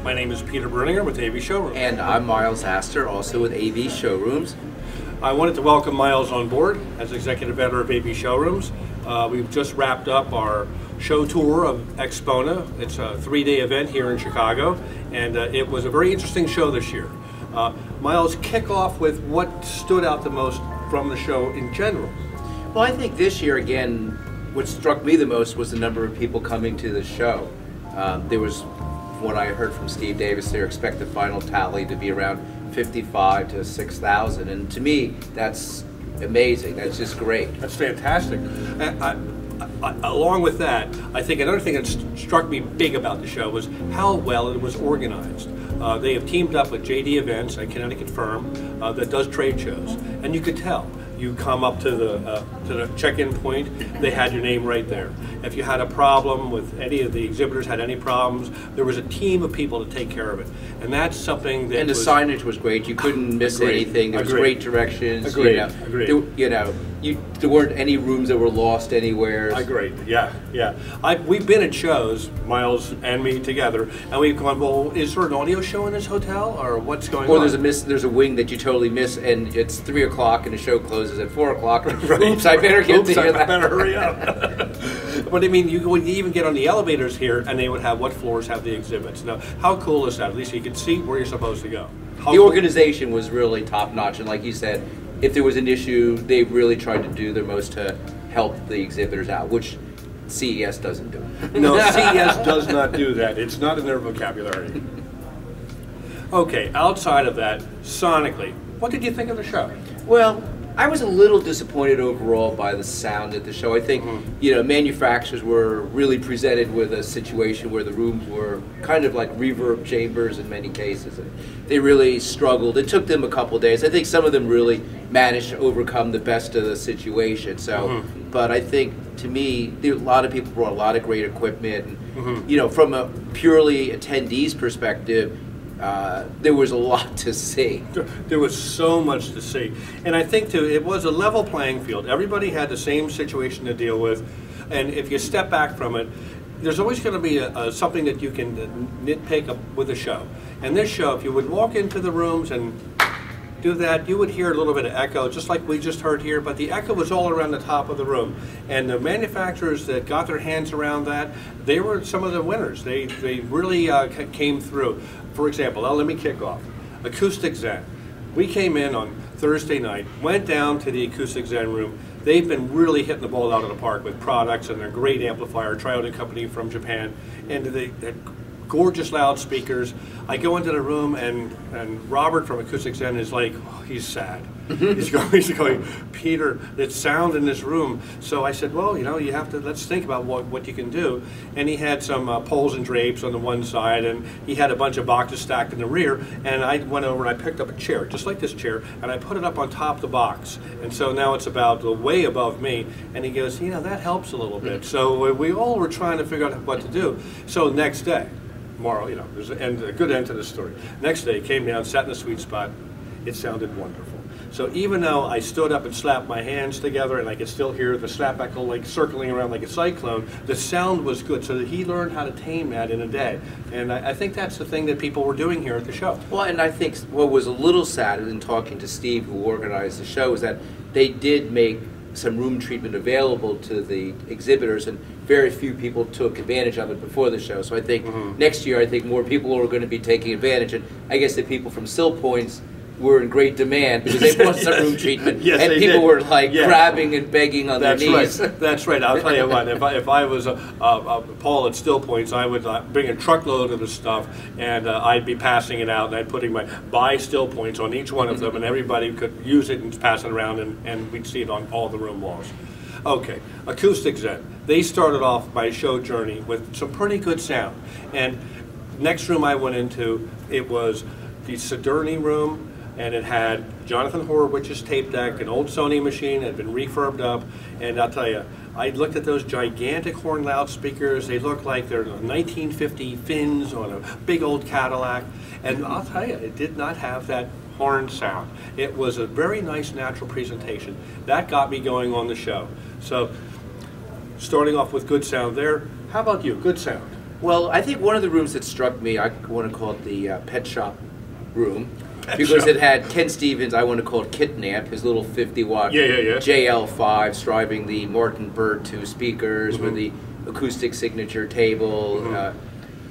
My name is Peter Breuninger with AV Showroom. And I'm Myles Astor, also with AV Showrooms. I wanted to welcome Myles on board as Executive Editor of AV Showrooms. We've just wrapped up our show tour of Axpona. It's a 3-day event here in Chicago, and it was a very interesting show this year. Myles, kick off with what stood out the most from the show in general. Well, I think this year, again, what struck me the most was the number of people coming to the show. There was, from what I heard from Steve Davis, they expect the final tally to be around 55 to 6,000, and to me, that's amazing. That's just great. That's fantastic. Along with that, I think another thing that struck me big about the show was how well it was organized. They have teamed up with JD Events, a Connecticut firm that does trade shows, and you could tell. You come up to the check-in point, they had your name right there. If you had a problem with any of the exhibitors, had any problems, there was a team of people to take care of it. And that's something that And the signage was great. You couldn't miss anything. There was great directions. Agreed. There weren't any rooms that were lost anywhere. Agreed. Yeah. We've been at shows, Myles and me together, and we've gone, well, is there an audio show in this hotel, or what's going on? Or there's a wing that you totally miss, and it's 3 o'clock, and the show closes at 4 o'clock. Right. Oops, I better get to hear that. I better hurry up. But I mean, you would even get on the elevators here, and they would have what floors have the exhibits. Now, how cool is that? At least you could see where you're supposed to go. The organization was really top notch, and like you said, if there was an issue, they really tried to do their most to help the exhibitors out, which CES doesn't do. No, CES does not do that. It's not in their vocabulary. Okay, outside of that, sonically, what did you think of the show? Well, I was a little disappointed overall by the sound at the show. I think, manufacturers were really presented with a situation where the rooms were kind of like reverb chambers in many cases. And they really struggled. It took them a couple days. I think some of them really managed to overcome the best of the situation. So, but I think, to me, a lot of people brought a lot of great equipment. And, from a purely attendees perspective, there was a lot to see. There was so much to see. And I think, too, it was a level playing field. Everybody had the same situation to deal with. And if you step back from it, there's always going to be something that you can nitpick with a show. And this show, if you would walk into the rooms and do that, you would hear a little bit of echo, just like we just heard here, but the echo was all around the top of the room. And the manufacturers that got their hands around that, they were some of the winners. They really came through. For example, let me kick off. Acoustic Zen. We came in on Thursday night, went down to the Acoustic Zen room. They've been really hitting the ball out of the park with products, and they're a great amplifier, Triode company from Japan, and they gorgeous loudspeakers. I go into the room, and Robert from Acoustic Zen is like, oh, he's sad. He's going, Peter, there's sound in this room. So I said, well, you have to, let's think about what you can do. And he had some poles and drapes on the one side, and he had a bunch of boxes stacked in the rear. And I went over and I picked up a chair, just like this chair, and I put it up on top of the box. And so now it's about way above me. And he goes, that helps a little bit. So we all were trying to figure out what to do. So next day, tomorrow, there's a good end to the story. Next day, came down, sat in the sweet spot. It sounded wonderful. So even though I stood up and slapped my hands together, and I could still hear the slap echo like circling around like a cyclone, the sound was good. So that he learned how to tame that in a day. And I think that's the thing that people were doing here at the show. Well, and I think what was a little sad in talking to Steve, who organized the show, is that they did make some room treatment available to the exhibitors, and very few people took advantage of it before the show. So I think next year, I think more people are going to be taking advantage, and I guess the people from Still Points were in great demand because they brought some room treatment, and people were like grabbing and begging on their knees. That's right. I'll tell you what. If I was Paul at Still Points, I would bring a truckload of the stuff, and I'd be passing it out, and I'd putting my buy Still Points on each one of them, and everybody could use it and pass it around, and we'd see it on all the room walls. Okay, Acoustic Zen. They started off my show journey with some pretty good sound, and next room I went into, it was the Sidourney room. And it had Jonathan Horowitz's tape deck, an old Sony machine that had been refurbed up. And I'll tell you, I looked at those gigantic horn loudspeakers. They look like they're 1950 fins on a big old Cadillac. And I'll tell you, it did not have that horn sound. It was a very nice natural presentation. That got me going on the show. So starting off with good sound there. How about you? Good sound? Well, I think one of the rooms that struck me, I want to call it the pet shop room. Because it had Ken Stevens, I want to call it Kitnamp, his little 50-watt JL5 driving the Martin Bird 2 speakers with the acoustic signature table,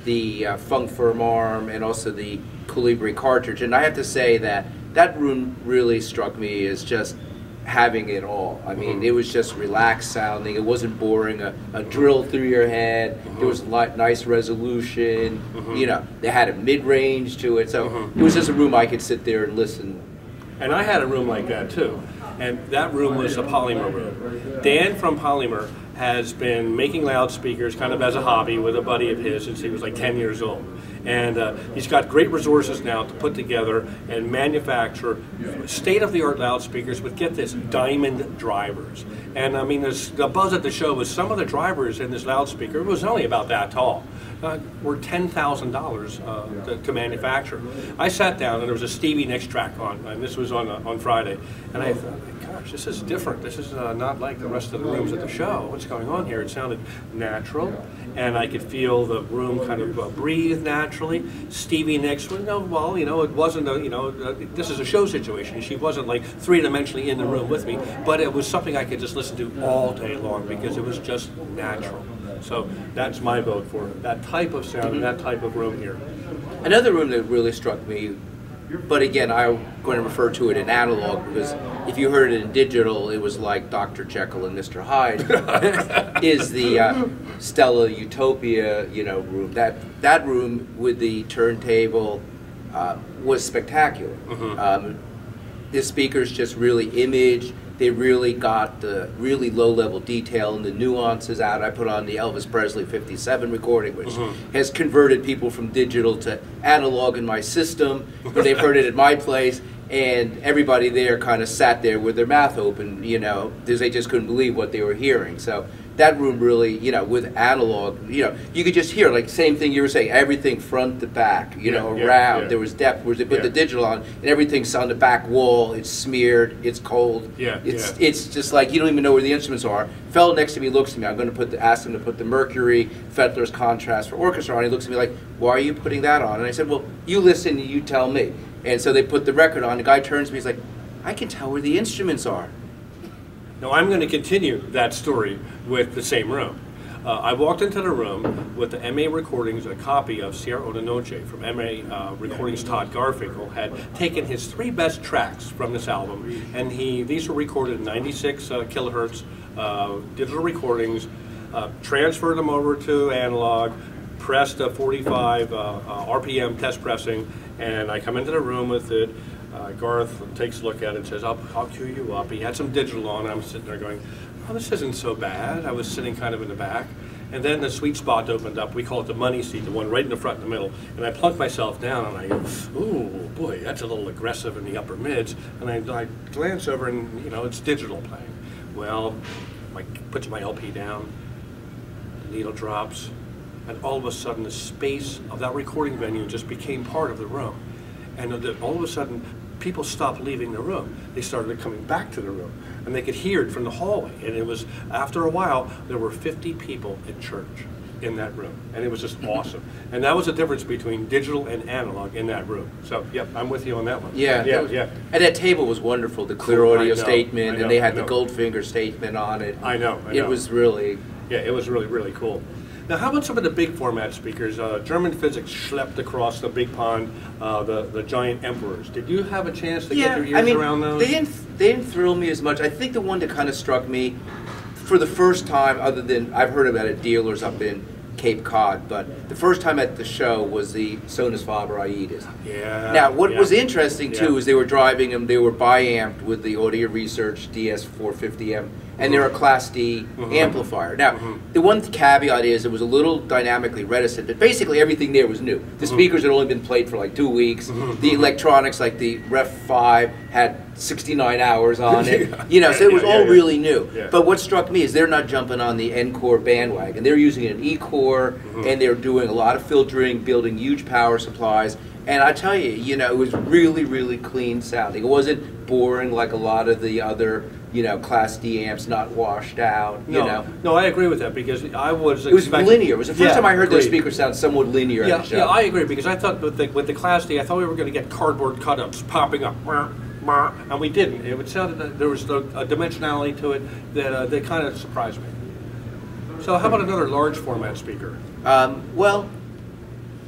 the Funk Firm arm, and also the Colibri cartridge. And I have to say that that room really struck me as just having it all. I mean, it was just relaxed sounding. It wasn't boring. A drill through your head. There was nice resolution. You know, they had a mid-range to it. So it was just a room I could sit there and listen. And I had a room like that too. And that room was a Polymer room. Dan from Polymer has been making loudspeakers kind of as a hobby with a buddy of his since he was like 10 years old. And he's got great resources now to put together and manufacture state-of-the-art loudspeakers with, get this, diamond drivers. And I mean, the buzz at the show was some of the drivers in this loudspeaker, it was only about that tall, were $10,000 to manufacture. I sat down and there was a Stevie Nicks track on, and this was on Friday, and I thought, gosh, this is different. This is not like the rest of the rooms at the show. What's going on here? It sounded natural, and I could feel the room kind of breathe naturally. Stevie Nicks, well, you know, it wasn't a, you know, this is a show situation. She wasn't like three-dimensionally in the room with me, but it was something I could just listen to all day long because it was just natural. So that's my vote for that type of sound and that type of room here. Another room that really struck me, but again, I'm going to refer to it in analog because if you heard it in digital, it was like Dr. Jekyll and Mr. Hyde, is the Stella Utopia, you know, room. That room with the turntable was spectacular. The speakers just really imaged. They really got the really low-level detail and the nuances out. I put on the Elvis Presley 57 recording, which has converted people from digital to analog in my system, but they've heard it at my place, and everybody there kind of sat there with their mouth open, you know, because they just couldn't believe what they were hearing. So that room really, you know, with analog, you know, you could just hear, like, same thing you were saying, everything front to back, you know, around. There was depth, where they put the digital on, and everything's on the back wall, it's smeared, it's cold. It's just like, you don't even know where the instruments are. Fellow next to me looks at me, I'm going to ask him to put the Mercury Fettler's Contrast for Orchestra on. He looks at me like, why are you putting that on? And I said, well, you listen, you tell me. And so they put the record on, the guy turns to me, he's like, I can tell where the instruments are. Now I'm going to continue that story with the same room. I walked into the room with the MA Recordings, a copy of Sierra Una Noche from MA Recordings. Todd Garfinkel had taken his 3 best tracks from this album, and these were recorded in 96 kilohertz digital recordings, transferred them over to analog, pressed a 45 RPM test pressing, and I come into the room with it. Garth takes a look at it and says, I'll cue you up. He had some digital on, and I'm sitting there going, oh, this isn't so bad. I was sitting kind of in the back. And then the sweet spot opened up. We call it the money seat, the one right in the front in the middle. And I plunked myself down, and I go, ooh, boy, that's a little aggressive in the upper mids. And I glance over, and, you know, it's digital playing. Well, I put my LP down, the needle drops, and all of a sudden the space of that recording venue just became part of the room. And all of a sudden, people stopped leaving the room. They started coming back to the room, and they could hear it from the hallway. And it was, after a while, there were 50 people at church in that room, and it was just awesome. And that was the difference between digital and analog in that room. So, yep, I'm with you on that one. Yeah. And that table was wonderful, the clear audio statement, and they had the Goldfinger statement on it. I know. It was really... Yeah, it was really, really cool. Now, how about some of the big format speakers? German Physics schlepped across the big pond, the giant Emperors. Did you have a chance to get your ears around those? They didn't thrill me as much. I think the one that kind of struck me for the first time, other than I've heard about it, dealers up in Cape Cod, but the first time at the show was the Sonus Faber Aidas. Yeah. Now, what was interesting too is they were driving them. They were bi-amped with the Audio Research DS450M, and they're a Class D amplifier. Now, the one caveat is it was a little dynamically reticent, but basically everything there was new. The speakers had only been played for like 2 weeks. The electronics, like the Ref 5, had 69 hours on it. You know, so it was all really new. But what struck me is they're not jumping on the Encore bandwagon. They're using an E-core, and they're doing a lot of filtering, building huge power supplies. And I tell you, you know, it was really, really clean sounding. It wasn't boring like a lot of the other you know, Class D amps, not washed out, you know. No, I agree with that because I was It was linear. It was the first time I heard those speakers sound somewhat linear yeah, in the show. Yeah, I agree because I thought with the Class D, I thought we were going to get cardboard cut-ups popping up, and we didn't. It sounded there was a dimensionality to it that kind of surprised me. So how about another large format speaker? Well,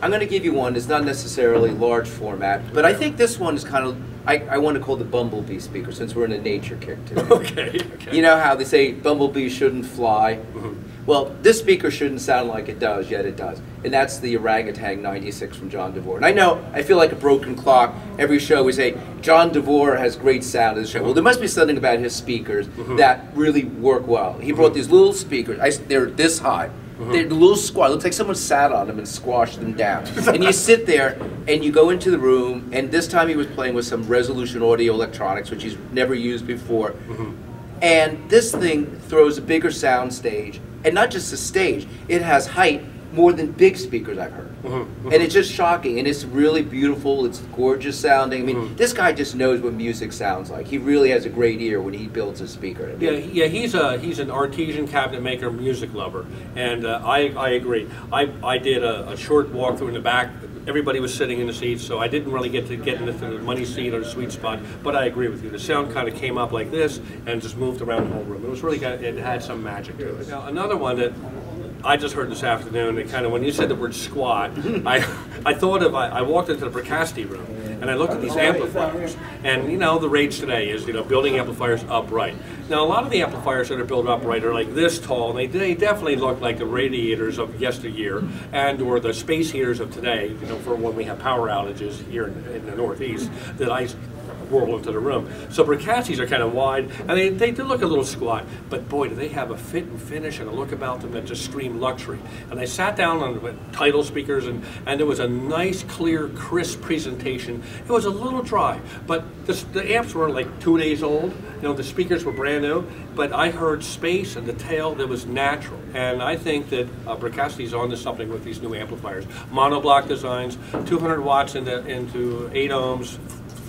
I'm going to give you one. It's not necessarily large format, but I think this one is kind of, I want to call the Bumblebee speaker since we're in a nature kick today. Okay. You know how they say bumblebees shouldn't fly? Mm-hmm. Well, this speaker shouldn't sound like it does, yet it does. And that's the Orangutan 96 from John DeVore. And I know, I feel like a broken clock. Every show we say, John DeVore has great sound in the show. Well, there must be something about his speakers that really work well. He brought these little speakers. They're this high. They're a little squat. It looks like someone sat on them and squashed them down. And you sit there and you go into the room, and this time he was playing with some Resolution audio electronics, which he's never used before. And this thing throws a bigger sound stage, and not just a stage, it has height more than big speakers I've heard. And it's just shocking, and it's really beautiful, it's gorgeous sounding. I mean, this guy just knows what music sounds like. He really has a great ear when he builds a speaker. Yeah, he's an artesian cabinet maker, music lover, and I agree. I did a short walkthrough in the back. Everybody was sitting in the seats, so I didn't really get into the money seat or the sweet spot, but I agree with you. The sound kind of came up like this and just moved around the whole room. It was really, it had some magic to it. Now, another one that I just heard this afternoon, it kind of, when you said the word squat, I thought of, I walked into the Bricasti room, and I looked at these amplifiers, and you know, the rage today is, you know, building amplifiers upright. Now, a lot of the amplifiers that are built upright are like this tall, and they definitely look like the radiators of yesteryear, and or the space heaters of today, you know, for when we have power outages here in the Northeast, that I whirl into the room. So Bricastis are kind of wide, and they do look a little squat, but boy, do they have a fit and finish and a look about them that just scream luxury. And I sat down on the Tidal speakers, and there was a nice, clear, crisp presentation. It was a little dry, but the amps were like 2 days old. You know, the speakers were brand new, but I heard space and detail that was natural. And I think that Bricasti's onto something with these new amplifiers. Monoblock designs, 200 watts into 8 ohms,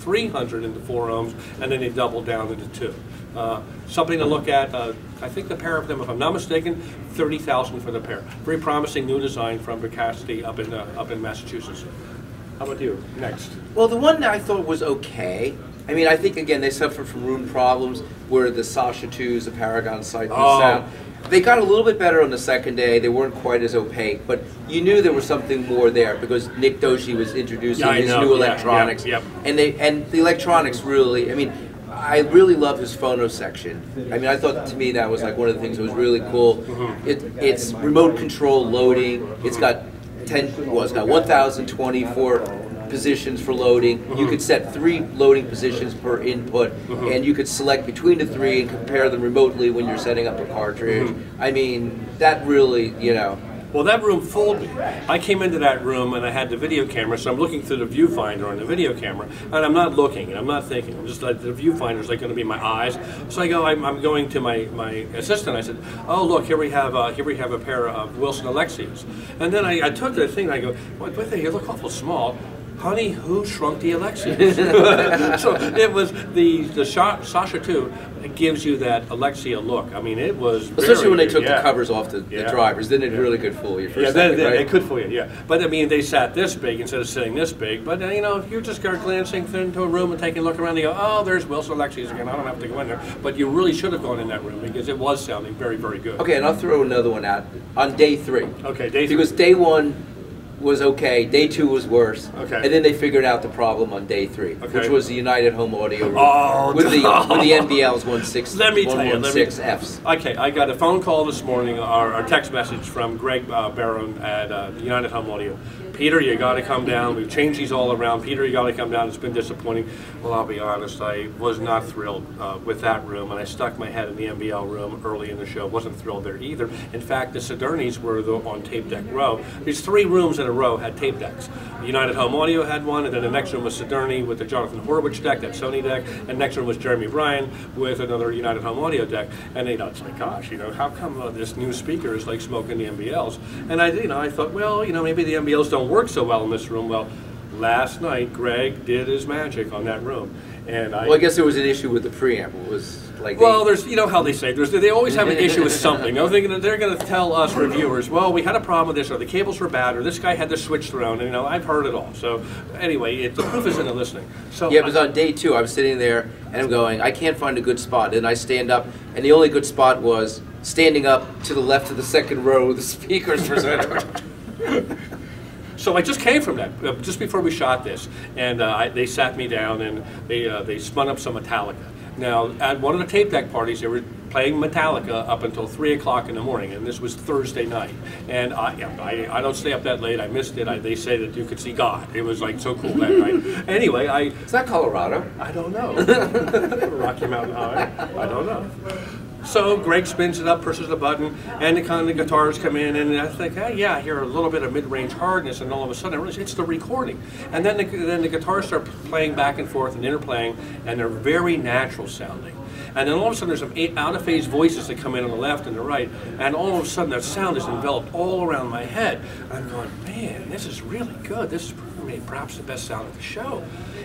300 into 4 ohms, and then they double down into 2. Something to look at. I think the pair of them, if I'm not mistaken, $30,000 for the pair. Very promising new design from Bricasti up in Massachusetts. How about you? Next. Well, the one that I thought was okay. I mean, I think again they suffered from room problems where the Sasha 2s, the Paragon Cyclone sound. They got a little bit better on the second day. They weren't quite as opaque, but you knew there was something more there because Nick Doshi was introducing his new electronics, and the electronics really. I mean, I really love his phono section. I mean, I thought to me that was like one of the things that was really cool. It's remote control loading. It's got 1,024 positions for loading. You could set 3 loading positions per input, and you could select between the 3 and compare them remotely when you're setting up a cartridge. I mean, that really, you know. Well, that room fooled me. I came into that room and I had the video camera, so I'm looking through the viewfinder on the video camera, and I'm not looking, and I'm not thinking. I'm just like, the viewfinder's like going to be my eyes. So I go, I'm going to my assistant. I said, oh look, here we have a pair of Wilson Alexias. And then I took the thing and I go, what, they look awful small. Honey, who shrunk the Alexias? So it was the Sasha 2 gives you that Alexia look. I mean, it was especially when they took the covers off the drivers. Then it really could fool you for a second, right? It could fool you, yeah. But I mean, they sat this big instead of sitting this big. But you know, if you just start glancing into a room and taking a look around, you go, oh, there's Wilson Alexias again. I don't have to go in there. But you really should have gone in that room because it was sounding very, very good. Okay, and I'll throw another one out on day 3. Okay, day 3. Because day 1 was okay, day 2 was worse, okay. And then they figured out the problem on day 3, which was the United Home Audio room with the NBL's 116 Fs. Okay, I got a phone call this morning, or a text message from Greg Barron at United Home Audio. Peter, you got to come down. We've changed these all around. Peter, you got to come down. It's been disappointing. Well, I'll be honest. I was not thrilled with that room, and I stuck my head in the NBL room early in the show. Wasn't thrilled there either. In fact, the Sidernis were on tape deck row. These 3 rooms in a row had tape decks. United Home Audio had one, and then the next room was Siderni with the Jonathan Horwich deck, that Sony deck, and next room was Jeremy Bryan with another United Home Audio deck. And it's like, gosh, you know, how come this new speaker is like smoking the NBLs? And I thought, well, you know, maybe the NBLs don't work so well in this room. Well, last night Greg did his magic on that room, And Well, I guess there was an issue with the preamp. It was like well, there's, you know how they say, they always have an issue with something. They're going to tell us reviewers, well, we had a problem with this, or the cables were bad, or this guy had this switch thrown, and, you know, I've heard it all. So anyway, the proof is in the listening. So yeah, it was on day 2. I was sitting there, and I'm going, I can't find a good spot. And I stand up, and the only good spot was standing up to the left of the second row with the speakers for So I just came from that, just before we shot this, and they sat me down, and they spun up some Metallica. Now, at one of the tape deck parties, they were playing Metallica up until 3 o'clock in the morning, and this was Thursday night. And I don't stay up that late. I missed it. They say that you could see God. It was like so cool that night. Anyway, Is that Colorado? I don't know. Rocky Mountain High. I don't know. So Greg spins it up, pushes the button, and the guitars come in, and I think, oh, yeah, I hear a little bit of mid-range hardness, and all of a sudden I realize it's the recording. And then the guitars start playing back and forth and interplaying, and they're very natural sounding. And then all of a sudden there's some out-of-phase voices that come in on the left and the right, and all of a sudden that sound is enveloped all around my head. I'm going, man, this is really good. This is perhaps the best sound of the show.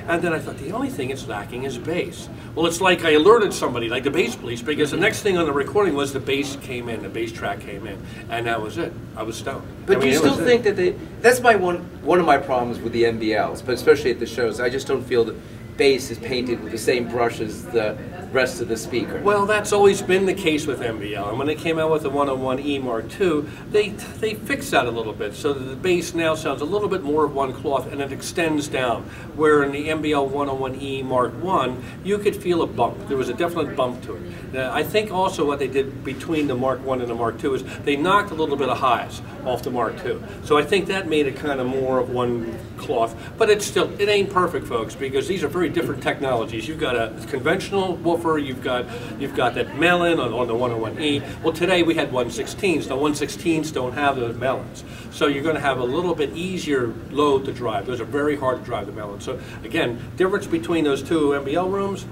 And then I thought, the only thing it's lacking is bass. Well, it's like I alerted somebody, like the bass police, because the next thing on the recording was the bass came in, the bass track came in, and that was it. I was stoned. But do you still think that that's one of my problems with the MBLs, but especially at the shows, I just don't feel that bass is painted with the same brush as the rest of the speaker. Well, that's always been the case with MBL, and when they came out with the 101E Mark II, they fixed that a little bit, so that the bass now sounds a little bit more of one cloth, and it extends down. Where in the MBL 101E Mark I, you could feel a bump. There was a definite bump to it. Now, I think also what they did between the Mark I and the Mark II is they knocked a little bit of highs off the Mark II. So I think that made it kind of more of one cloth, but it ain't perfect, folks, because these are very different technologies. You've got a conventional woofer, you've got that melon on the 101E. Well, today we had 116s. Now 116s don't have those melons, so you're going to have a little bit easier load to drive. Those are very hard to drive, the melons. So again, difference between those two MBL rooms,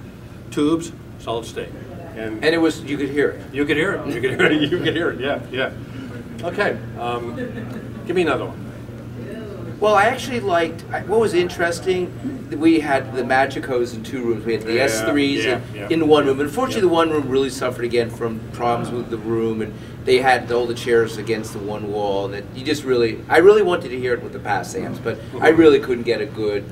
tubes, solid state. And it was, you could hear it. You could hear it. You could hear it. You could hear it. Yeah, yeah. Okay. Give me another one. Well, I actually liked, what was interesting, we had the Magicos in 2 rooms. We had the S3s in one room. Unfortunately, the one room really suffered again from problems with the room, and they had all the chairs against the one wall. And I really wanted to hear it with the pass amps, but I really couldn't get a good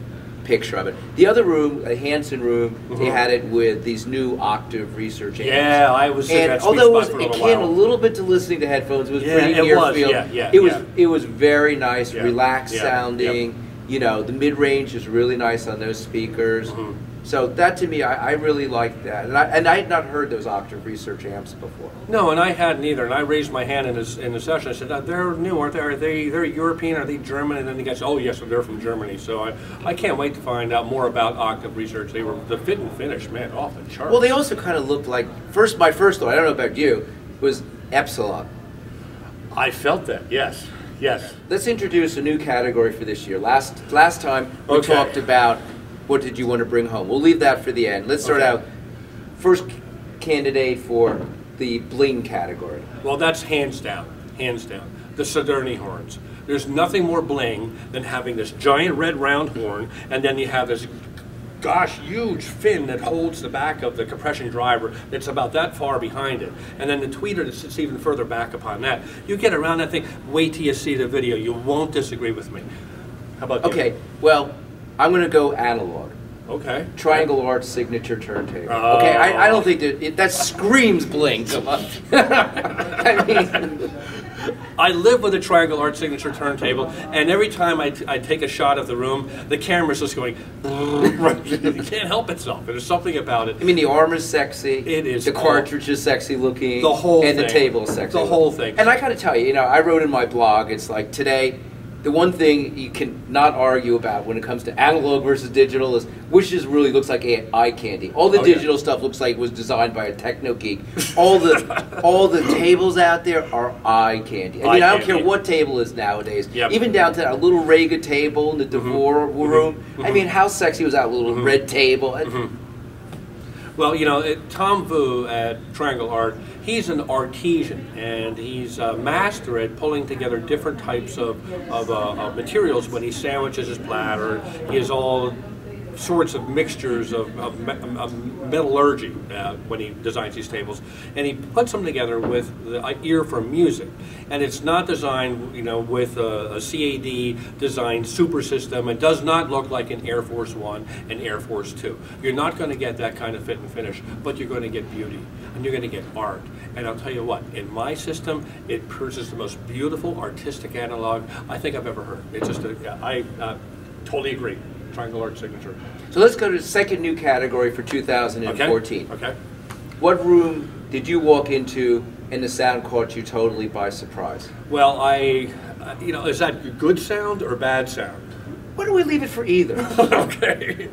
picture of it. The other room, a Hanson room, they had it with these new Octave research amps. Yeah, I was in that although it came a little bit to listening to headphones, it was pretty near field. It was very nice, relaxed sounding. You know, the mid-range is really nice on those speakers. So that to me, I really liked that, and I had not heard those Octave research amps before. No, and I hadn't either. And I raised my hand in the session. I said, "They're new, aren't they? They're European? Are they German?" And then the guy said, "Oh yes, they're from Germany." So I can't wait to find out more about Octave research. They were the fit and finish, man, off the charts. Well, they also kind of looked like my first thought. I don't know about you, was Epsilon. I felt that. Yes. Yes. Let's introduce a new category for this year. Last time we talked about what did you want to bring home. We'll leave that for the end. Let's start out. First candidate for the bling category. Well, that's hands down. The Saturni horns. There's nothing more bling than having this giant red round horn, and then you have this huge fin that holds the back of the compression driver that's about that far behind it. And then the tweeter that sits even further back upon that. You get around that thing, wait till you see the video. You won't disagree with me. How about you? Okay, well, I'm going to go analog. Okay. Triangle Arch signature turntable. Okay, I don't think that screams bling. I mean, I live with a Triangle Arch signature turntable, and every time I take a shot of the room, the camera's just going. It can't help itself. There's something about it. I mean, the arm is sexy. It is. The cartridge is sexy looking. The whole and thing. The table is sexy. The whole thing. And I got to tell you, I wrote in my blog. It's like today. The one thing you can not argue about when it comes to analog versus digital is which really looks like eye candy. All the digital stuff looks like it was designed by a techno geek. All the tables out there are eye candy. I mean, I don't care what table is nowadays. Yep. Even down to a little Rega table in the DeVore room. I mean, how sexy was that little red table? Well, Tom Vu at Triangle Art, he's an artisan, and he's a master at pulling together different types of materials when he sandwiches his platter. He has all sorts of mixtures of metallurgy when he designs these tables, and he puts them together with the ear for music. And it's not designed, you know, with a CAD designed super system. It does not look like an Air Force One and Air Force Two. You're not going to get that kind of fit and finish, but you're going to get beauty, and you're going to get art. And I'll tell you what, in my system, it produces the most beautiful artistic analog I think I've ever heard. It's just, I totally agree. Triangle Arch Signature. So let's go to the second new category for 2014. Okay. What room did you walk into and the sound caught you totally by surprise? Well, you know, is that good sound or bad sound? Why don't we leave it for either? Okay.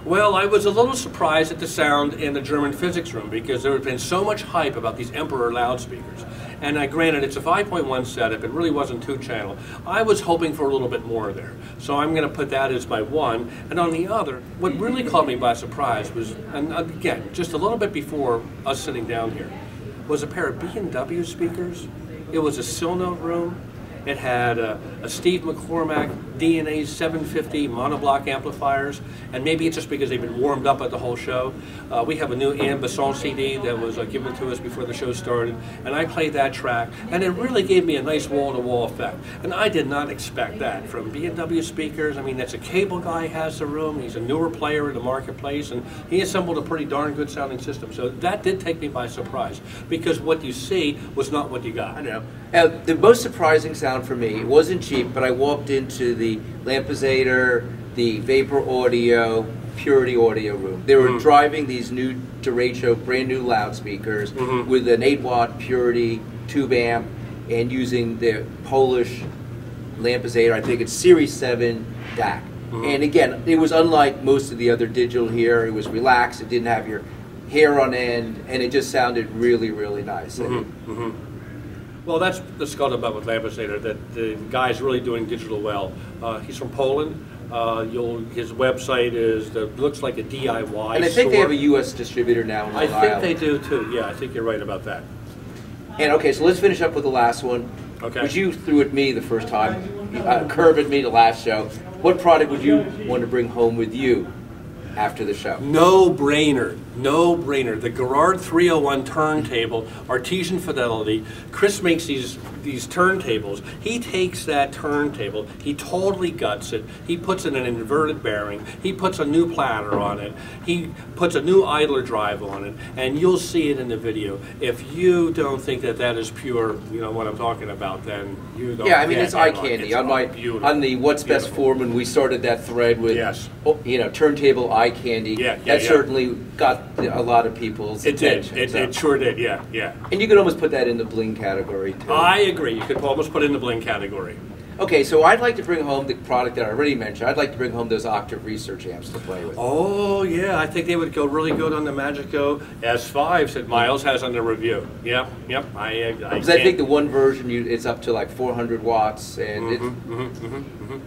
Well, I was a little surprised at the sound in the German physics room because there had been so much hype about these Emperor loudspeakers. And granted, it's a 5.1 setup. It really wasn't 2-channel. I was hoping for a little bit more there. So I'm going to put that as my one. And on the other, what really caught me by surprise was, and again, just a little bit before us sitting down here, was a pair of B&W speakers. It was a Silnote room. It had a Steve McCormack DNA 750 monoblock amplifiers, and maybe it's just because they've been warmed up at the whole show. We have a new Anne Besson CD that was given to us before the show started, and I played that track, and it really gave me a nice wall-to-wall effect. And I did not expect that from B&W speakers. I mean, that's a cable guy has the room. He's a newer player in the marketplace, and he assembled a pretty darn good sounding system. So that did take me by surprise, because what you see was not what you got. I know. The most surprising sound for me, it wasn't cheap, but I walked into the Lampizator, the Vapor Audio, Purity Audio room. They were driving these new derecho, brand new loudspeakers with an 8-watt Purity tube amp and using the Polish Lampizator, I think it's Series 7 DAC. And again, it was unlike most of the other digital here. It was relaxed, it didn't have your hair on end, and it just sounded really, really nice. Well, that's the scuttlebutt with Lampizator, that the guy's really doing digital well. He's from Poland. His website looks like a DIY And I think store. they have a U.S. distributor now in Long I think Island. they do too. Yeah, I think you're right about that. And okay, so let's finish up with the last one. Okay. Which you threw at me the first time, curve at me the last show. What product would you want to bring home with you after the show? No brainer. No brainer. The Gerard 301 turntable, artesian fidelity. Chris makes these turntables. He takes that turntable, he totally guts it, he puts in an inverted bearing, he puts a new platter on it, he puts a new idler drive on it, and you'll see it in the video. If you don't think that that is pure, you know what I'm talking about, then you don't. Yeah, I mean, it's eye candy. On the What's Best Foreman, we started that thread with, you know, turntable eye candy. That certainly got a lot of people's attention. It sure did, yeah. And you could almost put that in the bling category, too. I agree. You could almost put it in the bling category. Okay, so I'd like to bring home the product that I already mentioned. I'd like to bring home those Octave Research amps to play with. Oh, yeah. I think they would go really good on the Magico S5s that Myles has on the review. Yep. Because I think the one version, it's up to like 400 watts, and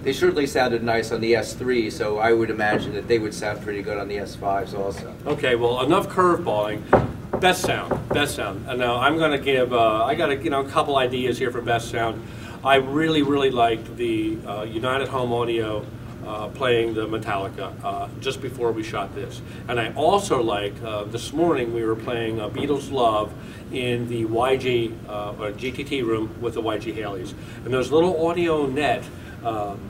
they certainly sounded nice on the S3, so I would imagine that they would sound pretty good on the S5s also. Okay, well, enough curveballing. Best sound. And now I'm going to give, I got a couple ideas here for best sound. I really liked the United Home Audio playing the Metallica just before we shot this. And I also liked, this morning we were playing Beatles Love in the YG, or GTT room with the YG Haleys. And those little AudioNet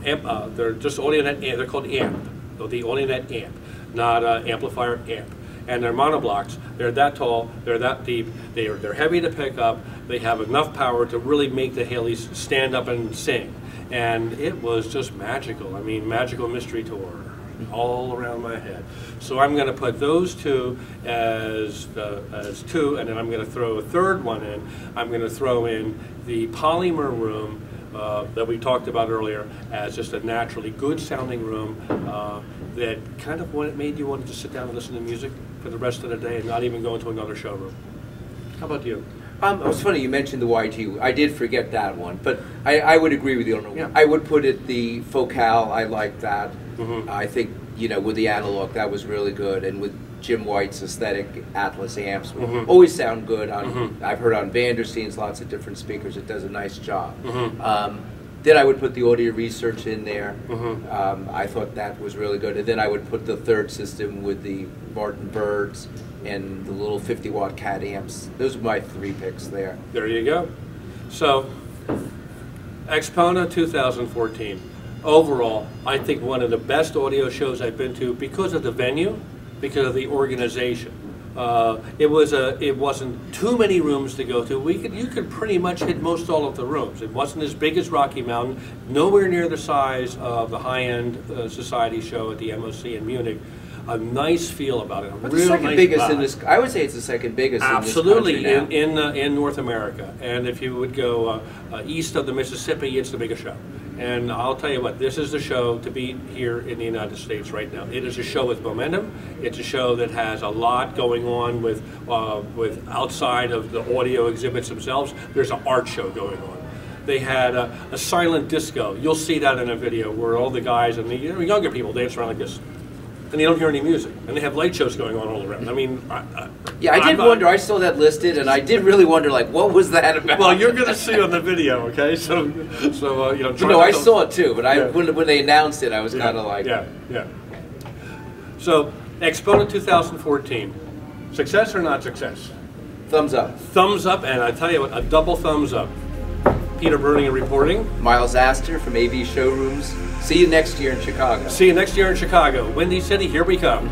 they're just AudioNet, they're called amp, the AudioNet amp, not amplifier amp. And they're monoblocks. They're that tall, they're that deep, they're heavy to pick up, they have enough power to really make the Haleys stand up and sing. And it was just magical. I mean, magical mystery tour all around my head. So I'm going to put those two as two, and then I'm going to throw a third one in. I'm going to throw in the Polymer room that we talked about earlier as just a naturally good sounding room that kind of made you want to just sit down and listen to music for the rest of the day and not even go into another showroom. How about you? It was funny you mentioned the YG. I did forget that one, but I would agree with you on Yeah. I would put it the Focal. I like that. I think, you know, with the analog, that was really good, and with Jim White's aesthetic Atlas amps always sound good. I've heard on Vandersteen's lots of different speakers. It does a nice job. Then I would put the audio research in there. Mm-hmm. I thought that was really good. And then I would put the third system with the Martin Birds and the little 50-watt CAD amps. Those are my 3 picks there. There you go. So, Axpona 2014. Overall, I think one of the best audio shows I've been to because of the venue, because of the organization. It wasn't too many rooms to go to. You could pretty much hit most all of the rooms. It wasn't as big as Rocky Mountain, nowhere near the size of the high-end society show at the MOC in Munich. A nice feel about it. But the second biggest in this, I would say it's the second biggest. Absolutely, in this country in North America. And if you would go east of the Mississippi, it's the biggest show. And I'll tell you what, this is the show to beat here in the United States right now. It is a show with momentum. It's a show that has a lot going on with outside of the audio exhibits themselves. There's an art show going on. They had a silent disco. You'll see that in a video where all the guys and the younger people dance around like this. And you don't hear any music. And they have light shows going on all around. I mean, yeah, I did wonder. I saw that listed, and I did really wonder, like, what was that about? Well, you're going to see on the video, okay? So you know. No, I saw it too, but when they announced it, I was kind of like, yeah. So, Axpona 2014, success or not success? Thumbs up. Thumbs up, and I tell you what, a double thumbs up. Peter Breuninger reporting. Myles Astor from AV Showrooms. See you next year in Chicago. See you next year in Chicago. Windy City, here we come.